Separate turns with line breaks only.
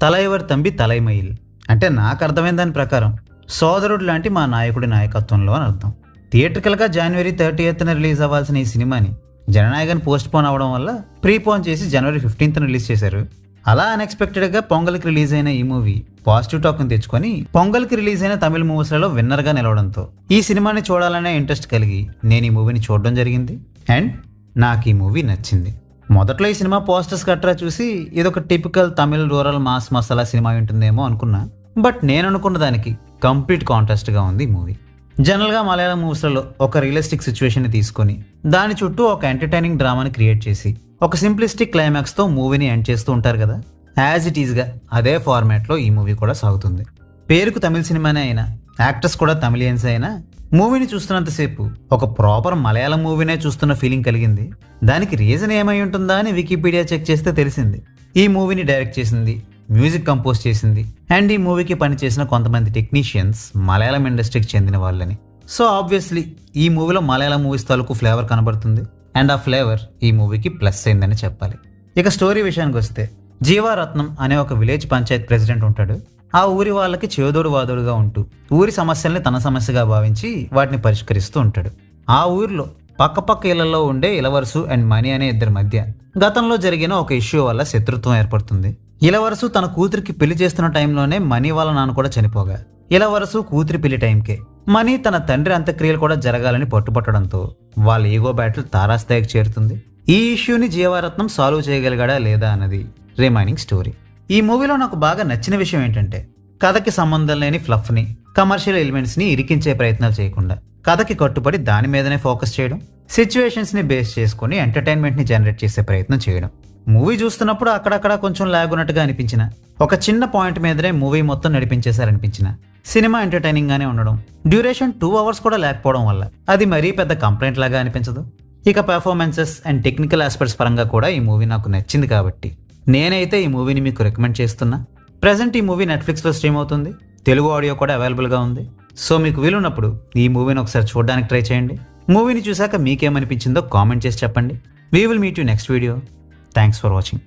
తలైవర్ తంబి తలైమయిల్ అంటే నాకు అర్థమైన దాని ప్రకారం సోదరుడు లాంటి మా నాయకుడి నాయకత్వంలో అని అర్థం. థియేట్రికల్గా జనవరి 30న రిలీజ్ అవ్వాల్సిన ఈ సినిమాని జననాయకన్ పోస్ట్ పోన్ అవ్వడం వల్ల ప్రీపోన్ చేసి జనవరి 15న రిలీజ్ చేశారు. అలా అన్ఎక్స్పెక్టెడ్గా పొంగల్కి రిలీజ్ అయిన ఈ మూవీ పాజిటివ్ టాక్ని తెచ్చుకొని పొంగల్కి రిలీజ్ అయిన తమిళ మూవీస్లలో విన్నర్గా నిలవడంతో ఈ సినిమాని చూడాలనే ఇంట్రెస్ట్ కలిగి నేను ఈ మూవీని చూడడం జరిగింది. అండ్ నాకు ఈ మూవీ నచ్చింది. మొదట్లో ఈ సినిమా పోస్టర్స్ గట్రా చూసి ఇదొక typical Tamil rural mass masala cinema ఉంటుందేమో అనుకున్నా. బట్ నేను అనుకున్న దానికి కంప్లీట్ కాంట్రాస్ట్గా ఉంది ఈ మూవీ. జనరల్గా మలయాళం మూవీస్లలో ఒక రియలిస్టిక్ సిచ్యువేషన్ని తీసుకొని దాని చుట్టూ ఒక ఎంటర్టైనింగ్ డ్రామాని క్రియేట్ చేసి ఒక సింప్లిస్టిక్ క్లైమాక్స్తో మూవీని ఎండ్ చేస్తూ ఉంటారు కదా. యాజ్ ఇట్ ఈస్గా అదే ఫార్మాట్లో ఈ మూవీ కూడా సాగుతుంది. పేరుకు తమిళ సినిమానే అయినా యాక్టర్స్ కూడా తమిళియన్స్ అయినా మూవీని చూస్తున్నంతసేపు ఒక ప్రాపర్ మలయాళం మూవీనే చూస్తున్న ఫీలింగ్ కలిగింది. దానికి రీజన్ ఏమై ఉంటుందా అని వికీపీడియా చెక్ చేస్తే తెలిసింది. ఈ మూవీని డైరెక్ట్ చేసింది, మ్యూజిక్ కంపోజ్ చేసింది అండ్ ఈ మూవీకి పనిచేసిన కొంతమంది టెక్నీషియన్స్ మలయాళం ఇండస్ట్రీకి చెందిన వాళ్ళని. సో ఆబ్వియస్లీ ఈ మూవీలో మలయాళం మూవీస్ తాలూకు ఫ్లేవర్ కనబడుతుంది అండ్ ఆ ఫ్లేవర్ ఈ మూవీకి ప్లస్ అయిందని చెప్పాలి. ఇక స్టోరీ విషయానికి వస్తే జీవారత్నం అనే ఒక విలేజ్ పంచాయత్ ప్రెసిడెంట్ ఉంటాడు. ఆ ఊరి వాళ్ళకి చేదోడు వాదోడుగా ఉంటూ ఊరి సమస్యల్ని తన సమస్యగా భావించి వాటిని పరిష్కరిస్తూ ఉంటాడు. ఆ ఊరిలో పక్కపక్క ఇళ్లలో ఉండే ఇలవరసు అండ్ మణి అనే ఇద్దరి మధ్య గతంలో జరిగిన ఒక ఇష్యూ వల్ల శత్రుత్వం ఏర్పడుతుంది. ఇలవరసు తన కూతురికి పెళ్లి చేస్తున్న టైంలోనే మణి వాళ్ళ నాన్న కూడా చనిపోగా ఇలవరసు కూతురి పెళ్లి టైంకే మణి తన తండ్రి అంత్యక్రియలు కూడా జరగాలని పట్టుపట్టడంతో వాళ్ళ ఈగో బ్యాటిల్ తారాస్థాయికి చేరుతుంది. ఈ ఇష్యూని జీవారత్నం సాల్వ్ చేయగలిగాడా లేదా అన్నది రిమైనింగ్ స్టోరీ. ఈ మూవీలో నాకు బాగా నచ్చిన విషయం ఏంటంటే కథకి సంబంధం లేని ఫ్లఫ్ని, కమర్షియల్ ఎలిమెంట్స్ని ఇరికించే ప్రయత్నాలు చేయకుండా కథకి కట్టుబడి దాని మీదనే ఫోకస్ చేయడం, సిచ్యువేషన్స్ని బేస్ చేసుకుని ఎంటర్టైన్మెంట్ని జనరేట్ చేసే ప్రయత్నం చేయడం. మూవీ చూస్తున్నప్పుడు అక్కడక్కడ కొంచెం లాగ్ ఉన్నట్టుగా అనిపించిన, ఒక చిన్న పాయింట్ మీదనే మూవీ మొత్తం నడిపించేశారనిపించిన, సినిమా ఎంటర్టైనింగ్గానే ఉండడం, డ్యూరేషన్ 2 hours కూడా లేకపోవడం వల్ల అది మరీ పెద్ద కంప్లైంట్ లాగా అనిపించదు. ఇక పెర్ఫార్మెన్సెస్ అండ్ టెక్నికల్ ఆస్పెక్ట్స్ పరంగా కూడా ఈ మూవీ నాకు నచ్చింది కాబట్టి నేనైతే ఈ మూవీని మీకు రికమెండ్ చేస్తున్నా. ప్రజెంట్ ఈ మూవీ నెట్ఫ్లిక్స్లో స్ట్రీమ్ అవుతుంది, తెలుగు ఆడియో కూడా అవైలబుల్గా ఉంది. సో మీకు వీలున్నప్పుడు ఈ మూవీని ఒకసారి చూడడానికి ట్రై చేయండి. మూవీని చూశాక మీకేమనిపించిందో కామెంట్ చేసి చెప్పండి. We will meet you next video. Thanks for watching.